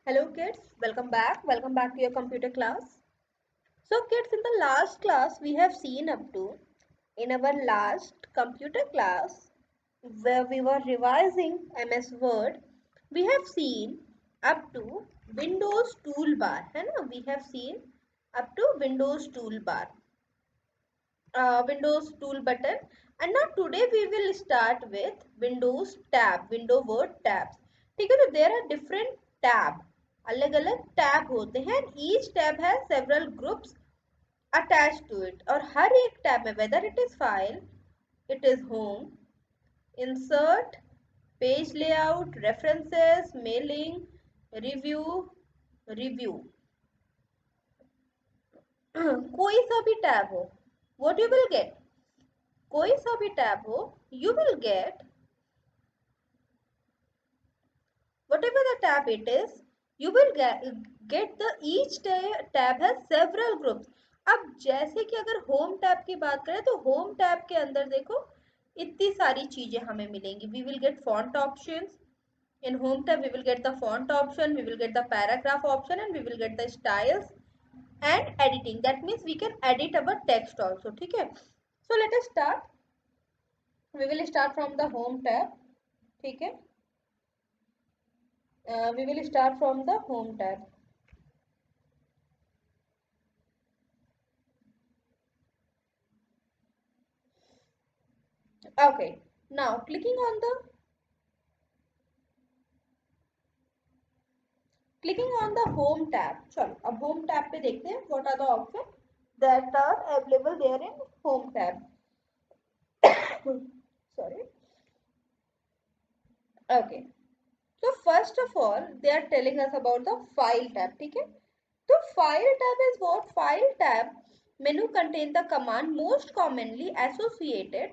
Hello kids, welcome back. Welcome back to your computer class. So kids, in the last class we have seen up to, in our last computer class where we were revising MS Word, we have seen up to Windows toolbar, है ना? We have seen up to Windows toolbar, Windows tool button, and now today we will start with Windows tab, window word tabs. ठीक है, तो there are different tab, अलग अलग tab होते हैं, each tab has several groups attached to it, और हर एक tab में whether it is file, it is home, insert, page layout, references, mailing, review, कोई सा भी टैब हो, what you will get, कोई सा भी टैब हो, you will get whatever the tab it is, you will get the each tab has several groups. अब जैसे कि अगर होम टैब की बात करें तो होम टैब के अंदर देखो इतनी सारी चीजें हमें मिलेंगी. We will get font options. In home tab we will get the font option, we will get the paragraph option, and we will get the styles and editing. That means we can edit our text also. ठीक है, so let us start. We will start from the home tab. ठीक है, we will start from the home tab. Okay, now clicking on the home tab. चलो अब home tab पे देखते हैं what are the options that are available there in home tab. Sorry. Okay, so first of all they are telling us about the file tab. ठीक है, तो file tab is what? File tab menu contain the command most commonly associated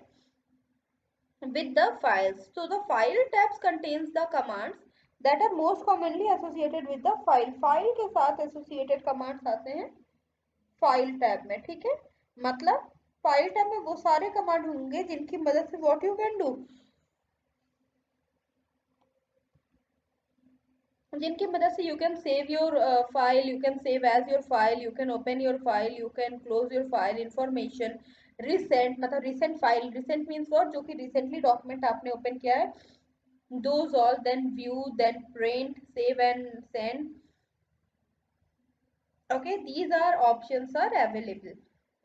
with the files. So the file tabs contains the commands that are most commonly associated with the file. File के साथ associated commands आते हैं file tab में. ठीक है, मतलब file tab में वो सारे command होंगे जिनकी मदद से what you can do, जिनकी मदद से you can save your file, you can save as your file, you can open your file, you can close your file, information, recent मतलब recent file, recent means what, जो कि recently document आपने open किया है, those all, then view, then print, save and send. Okay, these are options are available.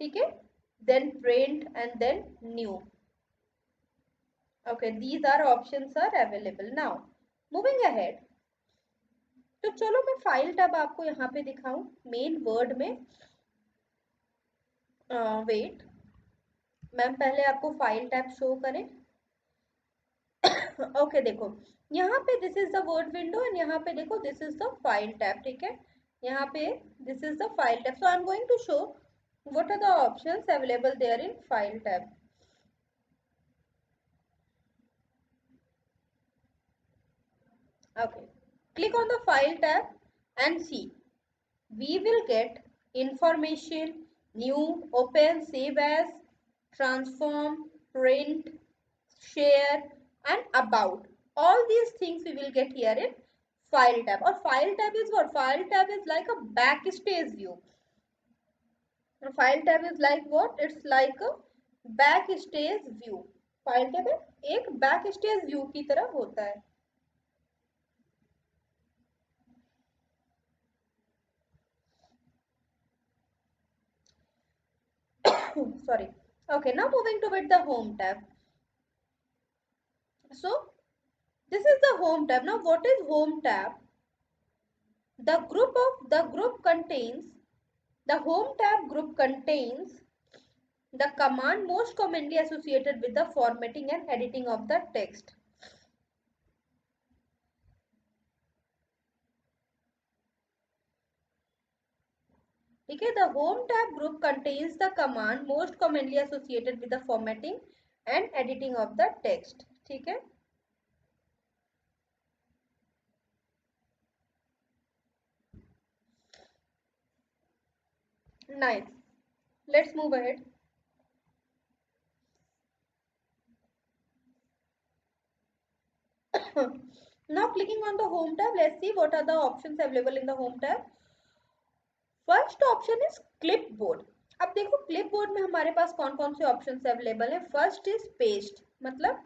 ठीक है, then print and then new. Okay, these are options are available. Now moving ahead, तो चलो मैं file tab आपको यहाँ पे दिखाऊं main Word में. वेट, मैम पहले आपको फाइल टैब शो करें. ओके देखो यहाँ पे this is the Word window and यहाँ पे देखो this is the file tab. ठीक है, यहाँ पे this is the file tab. So I am going to show what are the options available there in file tab. Okay, click on the file tab and see. We will get information, new, open, save as, transform, print, share and about. All these things we will get here in file tab. Or file tab is what? File tab is like a backstage view. File tab is like what? It's like a backstage view. File tab एक backstage view की तरह होता है. Sorry. Okay, now moving to with the home tab. So this is the home tab. Now what is home tab? The home tab group contains the command most commonly associated with the formatting and editing of the text. Okay, the home tab group contains the command most commonly associated with the formatting and editing of the text. Okay. Nice. Let's move ahead. Now clicking on the home tab, let's see what are the options available in the home tab. First option is clipboard. अब देखो clipboard में हमारे पास कौन कौन से options available है. First is paste, मतलब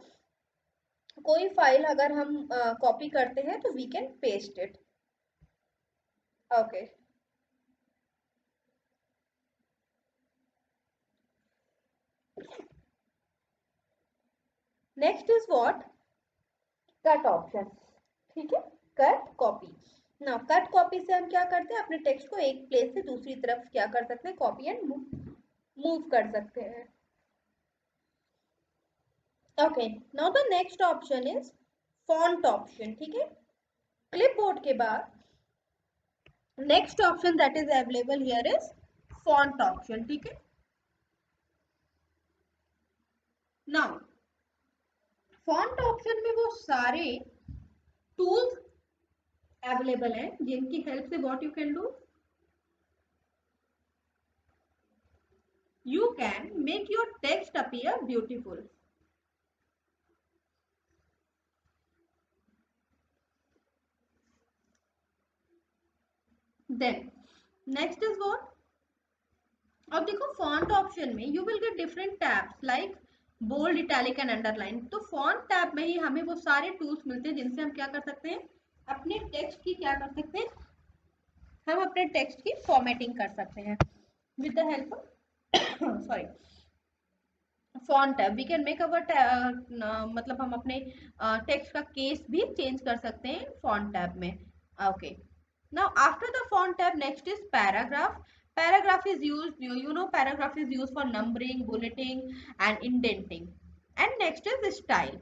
कोई फाइल अगर हम कॉपी करते हैं तो we can paste it. Okay. Next is what, cut option. ठीक है, कट कॉपी. ना कट कॉपी से हम क्या करते हैं, अपने टेक्स्ट को एक प्लेस से दूसरी तरफ क्या कर सकते हैं, कॉपी एंड मूव कर सकते हैं. Okay. Now the next option is font option. ठीक है, क्लिपबोर्ड के बाद next option that is available here is font option. ठीक है. नाउ फॉन्ट ऑप्शन में वो सारे टूल्स अवेलेबल हैं जिनकी हेल्प से what you can do, you can make your text appear beautiful. Then next is what, अब देखो फॉन्ट ऑप्शन में you will get different tabs like bold, italic and underline. तो फॉन्ट टैब में ही हमें वो सारे टूल्स मिलते हैं जिनसे हम क्या कर सकते हैं, अपने टेक्स्ट की क्या कर सकते हैं, हम अपने टेक्स्ट की फॉर्मेटिंग कर सकते हैं with the help of sorry font tab. We can make our मतलब हम अपने टेक्स्ट का केस भी चेंज कर सकते हैं फॉन्ट टैब में. Okay. Now after the font tab, next is paragraph. Paragraph is used, you know, paragraph is used for numbering, bulleting and indenting. And next is style.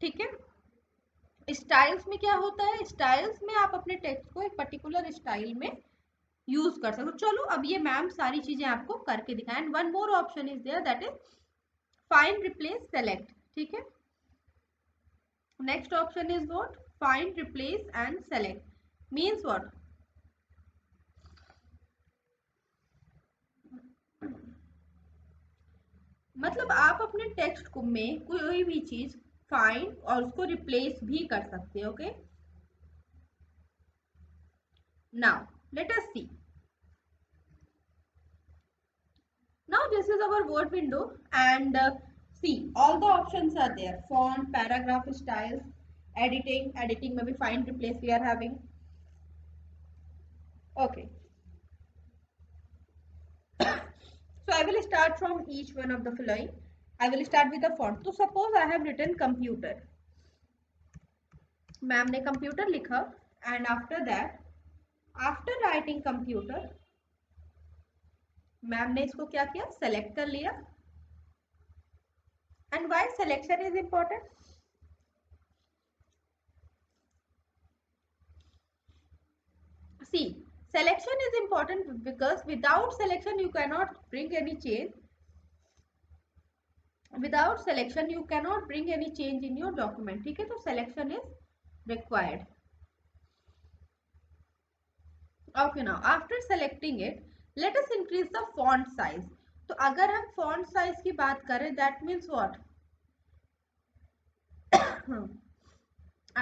ठीक है. Styles में क्या होता है, स्टाइल्स में आप अपने टेक्स्ट को एक पर्टिकुलर स्टाइल में यूज कर सकते हो. चलो अब ये मैम सारी चीजें आपको करके दिखाएं. And one more option is there that is find, replace, select. ठीक है. Next option is what, find, replace and select. Means what, मतलब आप अपने टेक्स्ट को में कोई भी चीज फाइंड और उसको रिप्लेस भी कर सकते हो. Okay. Now let us see. Now this is our Word window and see all the options are there: font, paragraph, styles, editing में भी find, replace we are having. Okay. So I will start from each one of the following. I will start with the font. So suppose I have written computer. Ma'am ने computer लिखा and after that, after writing computer, ma'am ने इसको क्या किया, select कर लिया. And why selection is important, see selection is important because without selection you cannot bring any change. Without selection you cannot bring any change in your document. ठीक है, तो selection is required. Okay, now after selecting it, let us increase the font size. तो अगर हम font size की बात करें, that means what,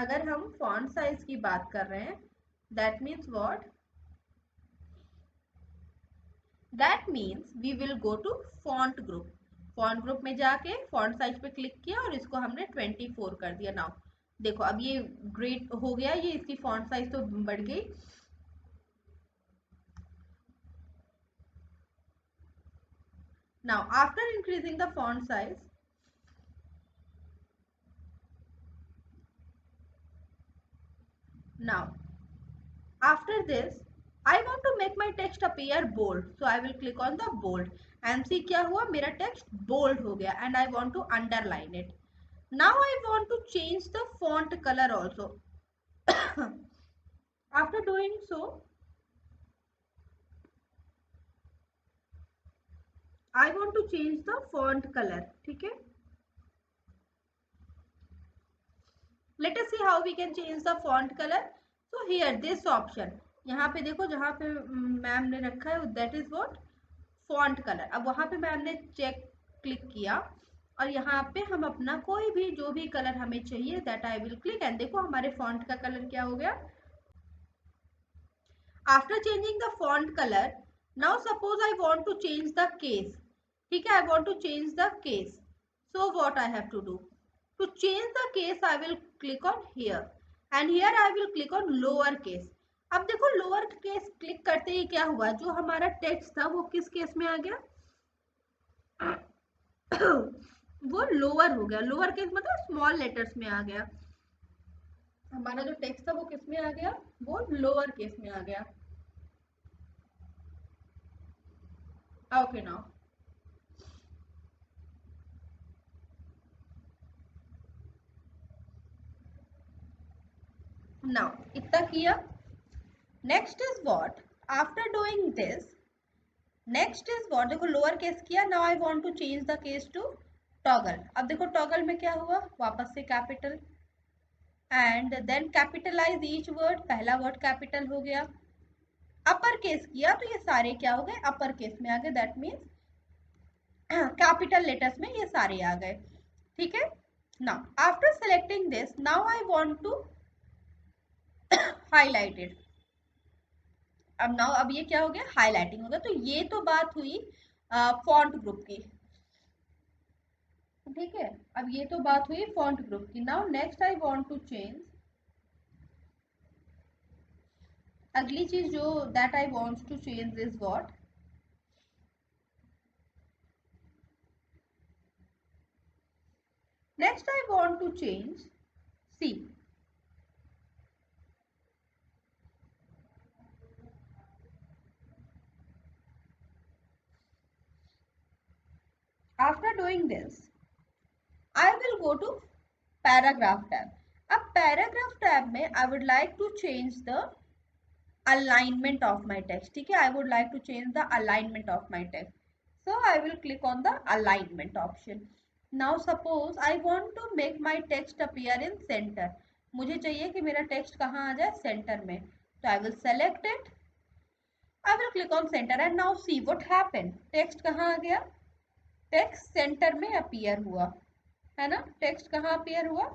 अगर हम font size की बात कर रहे हैं, that means what, that means we will go to font group. font group में जाके font size पे क्लिक किया और इसको हमने 24 कर दिया. नाउ देखो अब ये ग्रेट हो गया, ये इसकी font size तो बढ़ गई. Now after increasing the font size, now after this I want to make my text appear bold, so I will click on the bold and see क्या हुआ, मेरा text bold हो गया. And I want to underline it. Now I want to change the font color also. After doing so, I want to change the font color. ठीक है. Let us see how we can change the font color. So here this option, यहाँ पे देखो जहाँ पे ma'am ने रखा है that is what, font color. अब वहाँ पे मैम ने चेक क्लिक किया और यहाँ पे हम अपना कोई भी जो भी कलर हमें चाहिए that I will click and देखो हमारे फॉन्ट का कलर क्या हो गया। After changing the font colour, now suppose I want to change the case. ठीक है, I want to change the case, so what I have to do to change the case, I will click on here and here I will click on lower case. अब देखो lower case click करते ही क्या हुआ, जो हमारा text था वो किस केस में आ गया वो लोअर हो गया। लोअर केस मतलब स्मॉल लेटर्स में आ गया। हमारा जो टेक्स्ट था वो किस में आ गया, वो लोअर केस में आ गया। ओके नाउ इतना किया। Next is what, after doing this, next is what, देखो लोअर केस किया। Now I want to change the case to toggle. अब देखो टॉगल में क्या हुआ, वापस से capital and then capitalize each word, पहला वर्ड कैपिटल हो गया। अपर केस किया तो ये सारे क्या हो गए, अपर केस में आ गए, दैट मीन्स कैपिटल लेटर्स में ये सारे आ गए। ठीक है, now after selecting this, now I want to highlight it. अब ये क्या हो गया, हाईलाइटिंग हो गया। तो ये तो बात हुई फॉन्ट ग्रुप की। ठीक है, अब ये तो बात हुई फॉन्ट ग्रुप की। Now next I want to change, अगली चीज जो that I want to change is what, next I want to change see. After doing this, I will go to paragraph tab. अब पैराग्राफ टैब में I would like to change the alignment of my text. ठीक है, I would like to change the alignment of my text. So I will click on the alignment option. Now suppose I want to make my text appear in center. मुझे चाहिए कि मेरा text कहाँ आ जाए, centre में। तो I will select it. I will click on center and now see what happened. Text कहाँ आ गया, टेक्स्ट सेंटर में अपीयर हुआ, है ना। टेक्स्ट कहाँ अपीयर हुआ,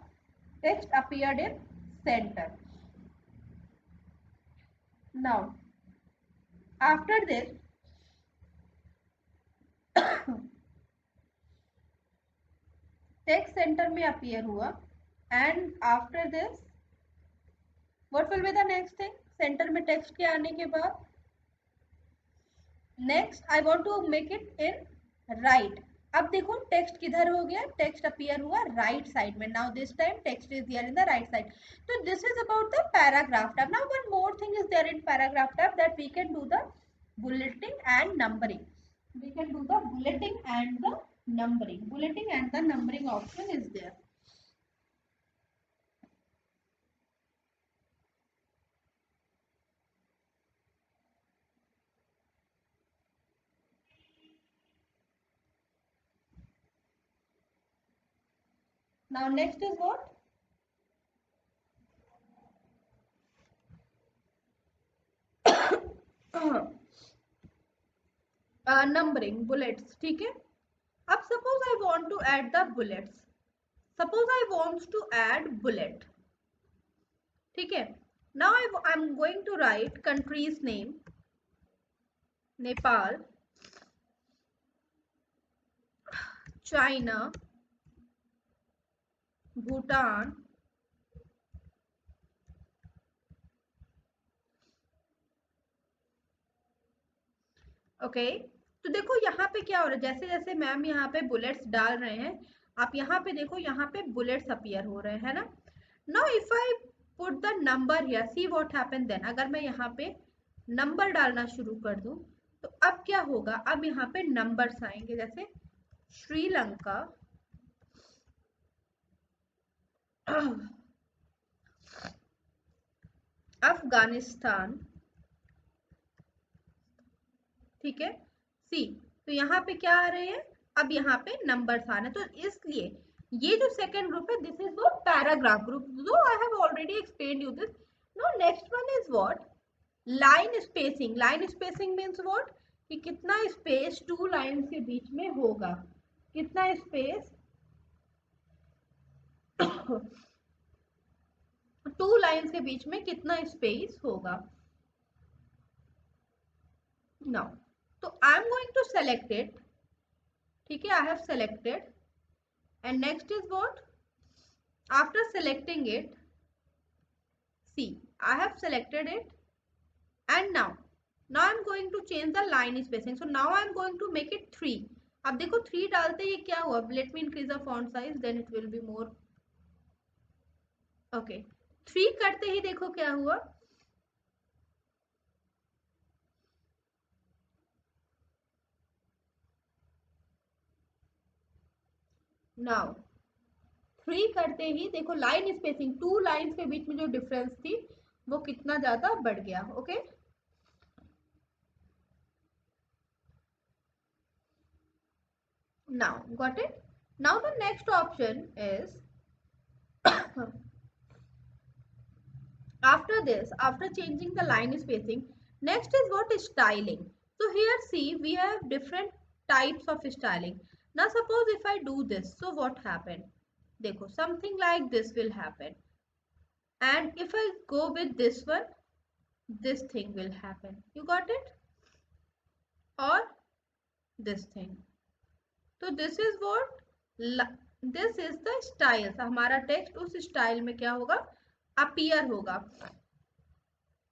text appeared in centre. Now after this text centre में अपीयर हुआ and after this what will be the next thing, centre में टेक्स्ट के आने के बाद next I want to make it in right. अब देखो टेक्स्ट किधर हो गया, टेक्स्ट अपीयर हुआ राइट साइड में। Now this time text is here in the right side. तो this is about the paragraph tab. Now one more thing is there in paragraph tab that we can do the bulleting and numbering. We can do the bulleting and the numbering. Bulleting and the numbering option is there. Now next is what? Numbering bullets. ठीक है, अब suppose I want to add the bullets. Suppose I want to add bullet. ठीक है, now I'm going to write country's name, Nepal, China, Bhutan, okay. तो देखो यहाँ पे क्या हो रहा है, जैसे जैसे मैम यहाँ पे बुलेट्स डाल रहे हैं, आप यहाँ पे देखो, यहाँ पे बुलेट्स अपीयर हो रहे हैं, है ना। Now if I put the number here, see what happen then. अगर मैं यहाँ पे नंबर डालना शुरू कर दूं तो अब क्या होगा, अब यहाँ पे नंबर्स आएंगे, जैसे श्रीलंका, अफगानिस्तान, ठीक है, सी। तो यहाँ पे क्या आ रहे हैं, अब यहाँ पे नंबर्स आ रहे हैं। तो इसलिए ये जो सेकंड ग्रुप है, this is what paragraph group, though I have already explained you this. No next one is what, line spacing. Line spacing means what, कि कितना स्पेस टू लाइन के बीच में होगा, कितना स्पेस टू लाइंस के बीच में कितना स्पेस होगा। नाउ तो I am going to select it, ठीक है, I have selected and next is what, after selecting it, see I have selected it and now I'm going to change the line spacing, so now I'm going to make it 3। अब देखो 3 डालते ये क्या हुआ, let me increase the font size then it will be more, okay 3 करते ही देखो क्या हुआ, now 3 करते ही देखो लाइन स्पेसिंग, 2 लाइंस के बीच में जो डिफरेंस थी वो कितना ज्यादा बढ़ गया। Okay now got it। now the next option is after this, after changing the line spacing, next is what is styling। so here see we have different types of styling। now suppose if I do this, so what happened, देखो something like this will happen, and if I go with this one, this thing will happen, you got it, or this thing। तो this is what, this is the style, हमारा text उस style में क्या होगा, appear होगा।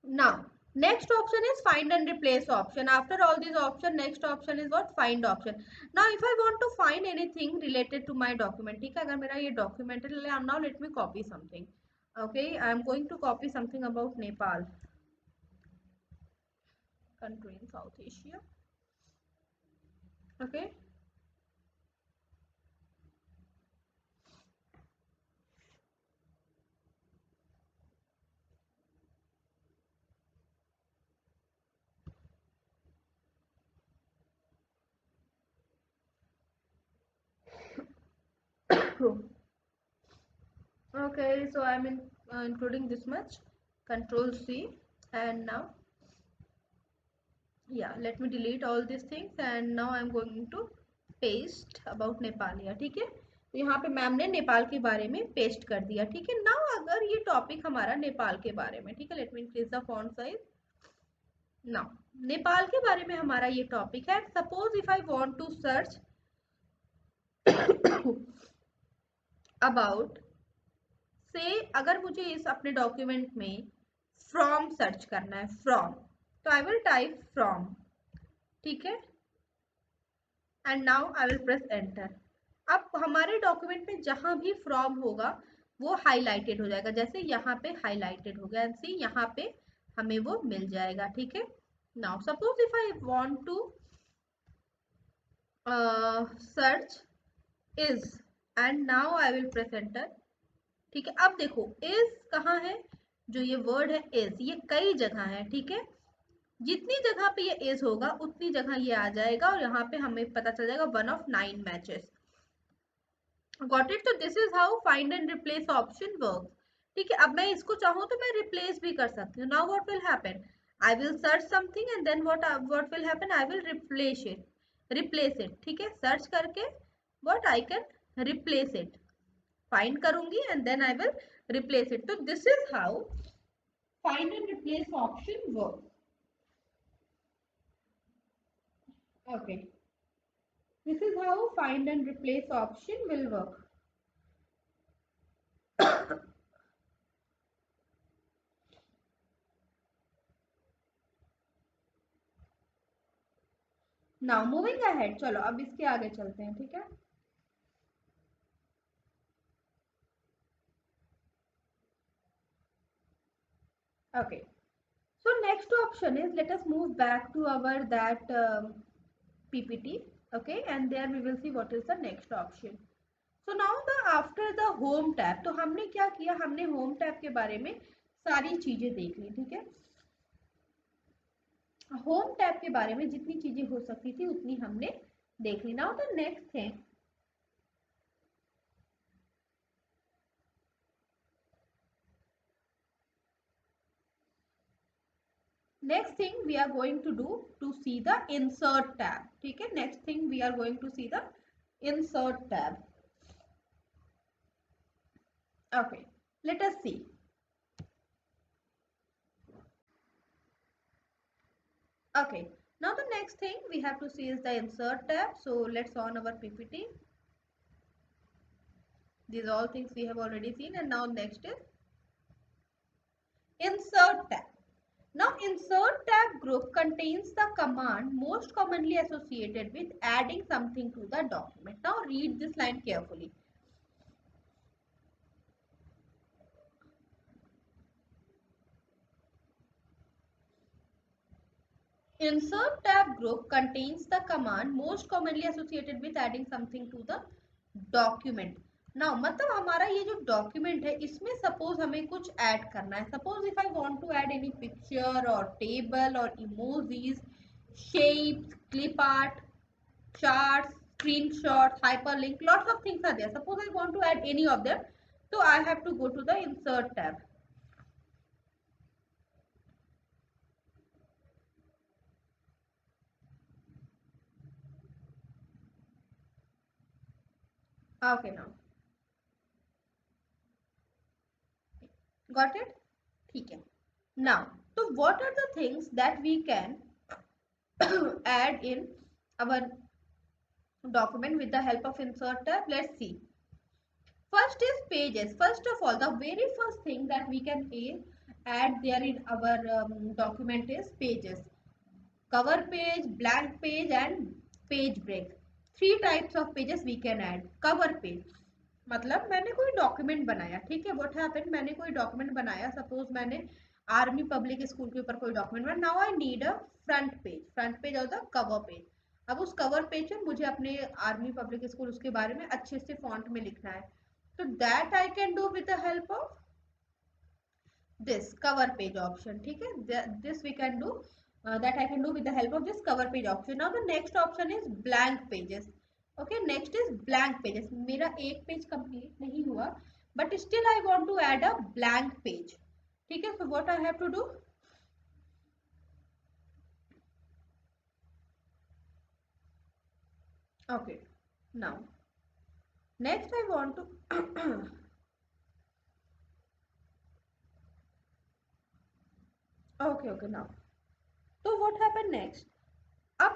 now next option is find and replace option। after all these option, next option is what, find option। now if I want to find anything related to my document, ठीक है, अगर मेरा ये document है, now let me copy something, okay I am going to copy something about Nepal, country in South Asia, okay okay so I'm including this much, control C, and now yeah let me delete all these things and now I'm going to paste about नेपालिया, ठीक है, तो यहाँ पे ma'am ने नेपाल के बारे में paste कर दिया, ठीक है। नाउ अगर ये टॉपिक हमारा नेपाल के बारे में, ठीक है, let me increase the font size. Now Nepal के बारे में हमारा ये टॉपिक है। Suppose if I want to search about से, अगर मुझे इस अपने डॉक्यूमेंट में फ्रॉम सर्च करना है, फ्रॉम, तो आई विल टाइप फ्रॉम, ठीक है, and now I will press enter. अब हमारे डॉक्यूमेंट में जहां भी फ्रॉम होगा वो हाईलाइटेड हो जाएगा, जैसे यहाँ पे हाईलाइटेड हो गया, एंड सी यहाँ पे हमें वो मिल जाएगा, ठीक है। Now suppose if I want to search is, and now I will press enter, ठीक है। अब देखो इज कहाँ है, जो ये वर्ड है इज, ये कई जगह है, ठीक है, जितनी जगह पे ये इज होगा उतनी जगह ये आ जाएगा और यहाँ पे हमें पता चल जाएगा 1 of 9 मैचेस। Got it. तो this is how find and replace option works, ठीक है। अब मैं इसको चाहूँ तो मैं रिप्लेस भी कर सकती हूँ। Now what will happen, I will search something and then what will happen, I will replace it, ठीक है, सर्च करके what I can replace it, find करूंगी and then I will replace it. तो this is how find and replace option work. Okay, this is how find and replace option will work. Now moving ahead, चलो अब इसके आगे चलते हैं, ठीक है। Okay, so next option is, let us move back to our that PPT, okay, and there we will see what is the next option. So now the after the home tab, तो हमने क्या किया, हमने home tab के बारे में सारी चीजें देख ली, ठीक है। होम टैब के बारे में जितनी चीजें हो सकती थी उतनी हमने देख ली। Now the next thing, next thing we are going to do to see the insert tab, ठीक है। next thing we are going to see the insert tab। Okay, let us see. Okay, now the next thing we have to see is the insert tab. So let's on our PPT. These all things we have already seen, and now next is insert tab. Now insert tab group contains the command most commonly associated with adding something to the document. Now read this line carefully. Insert tab group contains the command most commonly associated with adding something to the document. Now मतलब हमारा ये जो document है इसमें suppose हमें कुछ add करना है. Suppose if I want to add any picture or table or emojis, shapes, clip art, charts, screenshots, hyperlink, lots of things are there. Suppose I want to add any of them, so I have to go to the insert tab. Okay, now got it? ठीक है. Now, so what are the things that we can add in our document with the help of insert tab? Let's see. First is pages. First of all, the very first thing that we can add there in our document is pages. Cover page, blank page and page break. Three types of pages we can add. Cover page मतलब मैंने कोई document बनाया, ठीक है. What happened, मैंने कोई document बनाया. Suppose मैंने आर्मी पब्लिक स्कूल के ऊपर कोई डॉक्यूमेंट बनाया. Now I need a front page और द कवर पेज. अब उस कवर पेज में मुझे अपने आर्मी पब्लिक स्कूल उसके बारे में अच्छे से फॉन्ट में लिखना है. तो that I can do with the help of this cover page option. ठीक है, this we can do that I can do with the help of this cover page option. Now the next option is blank pages. Okay, next is blank pages. मेरा एक page complete नहीं हुआ but still I want to add a blank page. ठीक है, so what I have to do? Okay, now next I want to okay, now so what happened next? A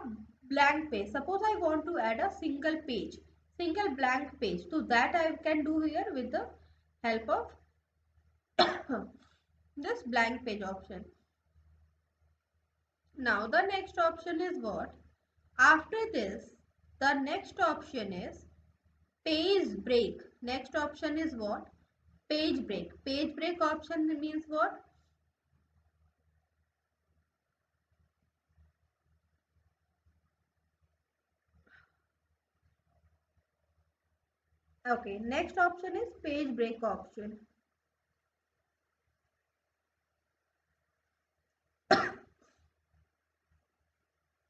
blank page. Suppose I want to add a single page, single blank page. So that I can do here with the help of this blank page option. Now the next option is what? After this, the next option is page break. Next option is what? Page break. Page break option means what? Okay, next option is page break option.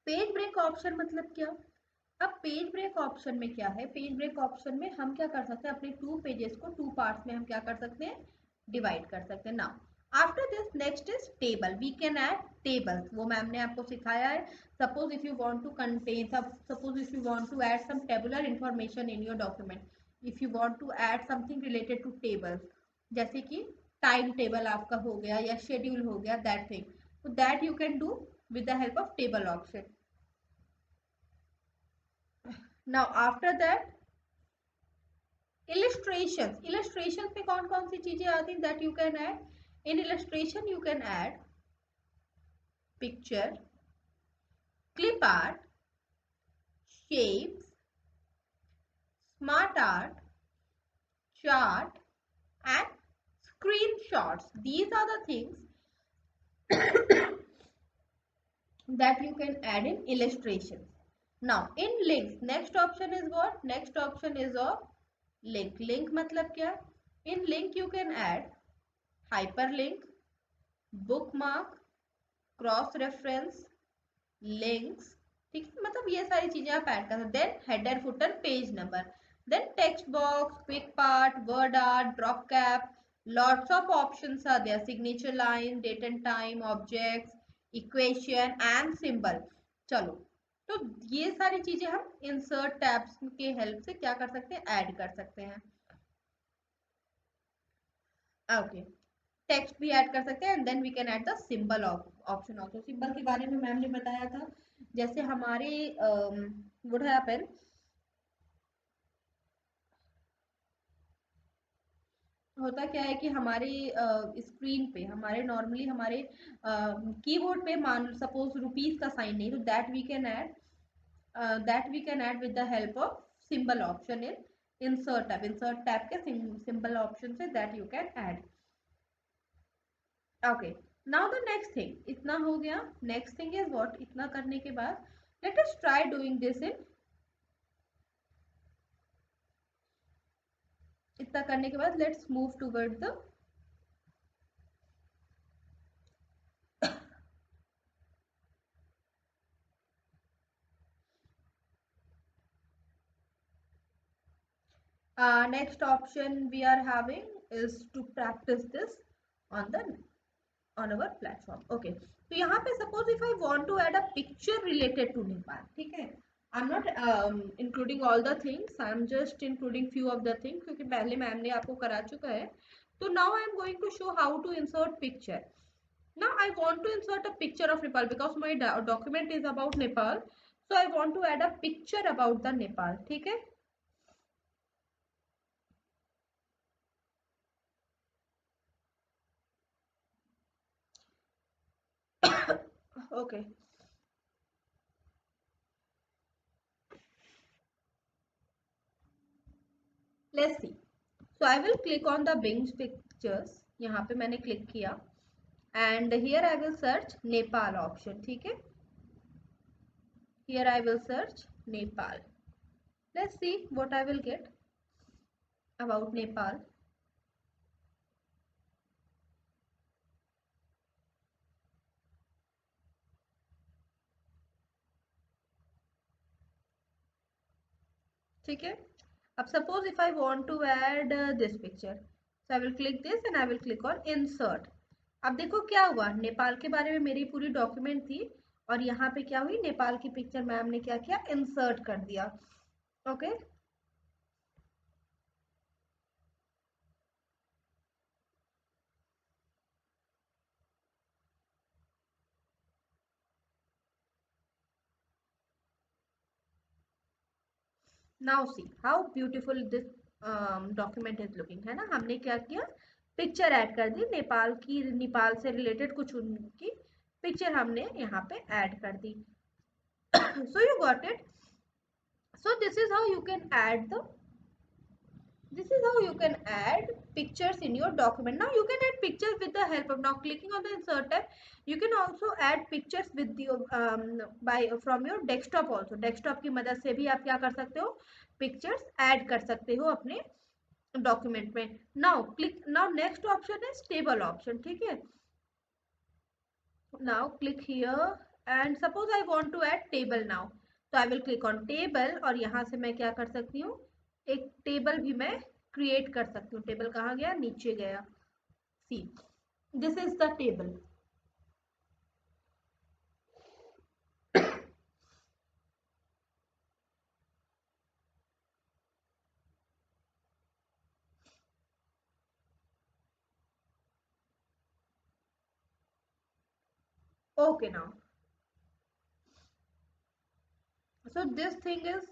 Page break option मतलब क्या? अब page break option में क्या है? Page break option में हम क्या कर सकते हैं, अपने टू पेजेस को टू पार्ट्स में हम क्या कर सकते हैं, डिवाइड कर सकते हैं. Now after this next is table. We can add tables. वो मैम ने आपको सिखाया है. Suppose if you want to contain, suppose if you want to add some tabular information in your document, if you want to add something related to tables, जैसे कि time table आपका हो गया या शेड्यूल हो गया, that thing, so that you can do with the help of table option. Now after that illustrations में कौन कौन सी चीजें आती हैं that you can add? In illustration you can add picture, clip art, shapes, smart art, chart and screenshots. These are the things that you can add in illustrations. Now in links, next option is what? Next option is of link. Link मतलब क्या? In link you can add hyperlink, bookmark, cross reference, links. ठीक है, मतलब ये सारी चीजें आप add कर सकते हैं. Then header, footer, page number, then text box, quick part, word art, drop cap, lots of options are there, signature line, date and time, objects, equation and symbol. चलो, तो ये सारी चीजें हम इंसर्ट टैब्स के हेल्प से क्या कर सकते हैं, ऐड कर सकते हैं. ओके, टेक्स्ट भी ऐड कर सकते हैं and then we can add the symbol option also. Symbol के बारे में मैम ने बताया था, जैसे हमारे व्हाट हैपन, होता क्या है कि हमारे स्क्रीन पे हमारे नॉर्मली हमारे कीबोर्ड पे मान सपोज रुपीस का साइन नहीं, तो that we can add with the help of symbol option in insert tab के सिंबल ऑप्शन से that you can add. Okay, now the next thing, इतना हो गया। नेक्स्ट थिंग इज व्हाट, इतना करने के बाद let us try doing this in, इतना करने के बाद let's move toward the next option we are having is to practice this on the on our platform. Okay, तो यहाँ पे suppose if I want to add a picture related to Nepal, ठीक है, I'm not including all the things, I'm just including few of the things क्योंकि पहले ma'am ने आपको करा चुका है। तो now I am going to show how to insert picture. Now I want to insert a picture of Nepal because my document is about Nepal, so I want to add a picture about the Nepal, ठीक है। Okay, let's see. So I will click on the Bing pictures, यहाँ पे मैंने click किया and here I will search Nepal option, ठीक है। Here I will search Nepal. Let's see what I will get about Nepal. ठीक है, अब suppose if I want to add this picture, so I will click this and I will click on insert. अब देखो क्या हुआ, नेपाल के बारे में मेरी पूरी डॉक्यूमेंट थी और यहाँ पे क्या हुई, नेपाल की पिक्चर मैम ने क्या किया, इंसर्ट कर दिया। Okay, now see how beautiful this document is looking, है ना। हमने क्या किया, पिक्चर ऐड कर दी नेपाल की, नेपाल से रिलेटेड कुछ उनकी पिक्चर हमने यहाँ पे ऐड कर दी। So you got it. So this is how you can add the, this is how you can add pictures in your document. Now you can add pictures with the help of, now clicking on the insert tab, you can also add pictures with your by from your desktop also. desktop की मदद से भी आप क्या कर सकते हो, pictures add कर सकते हो अपने डॉक्यूमेंट में। now click, now next option is table option, ठीक है। now click here and suppose I want to add table now, तो I will click on table और यहाँ से मैं क्या कर सकती हूँ, एक टेबल भी मैं क्रिएट कर सकती हूँ। टेबल कहाँ गया, नीचे गया। See, this is the table. Okay, now so this thing is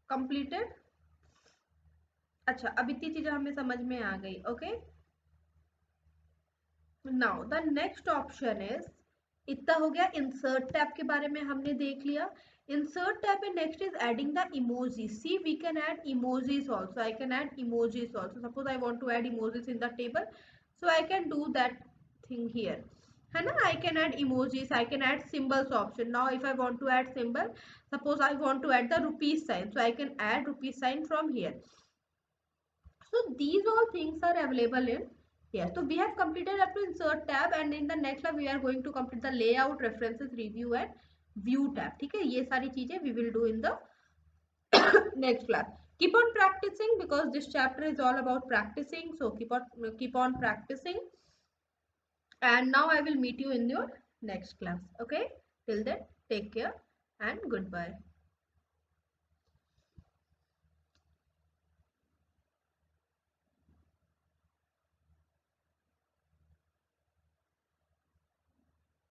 completed. अच्छा, अब इतनी चीजें हमें समझ में आ गई। Okay, now the next option is, इतना हो गया इंसर्ट टैब के बारे में हमने देख लिया। इंसर्ट टैब में next is adding the emoji. See, we can add emojis also, I can add emojis also. Suppose I want to add emojis in the table, so I can do that thing here, है ना। I can add emojis, I can add symbols option. Now if I want to add symbol, suppose I want to add the rupees sign, so I can add rupees sign from here. So these all things are available in here. So we have completed up to insert tab and in the next lab we are going to complete the layout, references, review and view tab. ठीक है, ये सारी चीजें we will do in the next class. Keep on practicing because this chapter is all about practicing. So keep on practicing. And now I will meet you in your next class. Okay. Till then, take care and goodbye.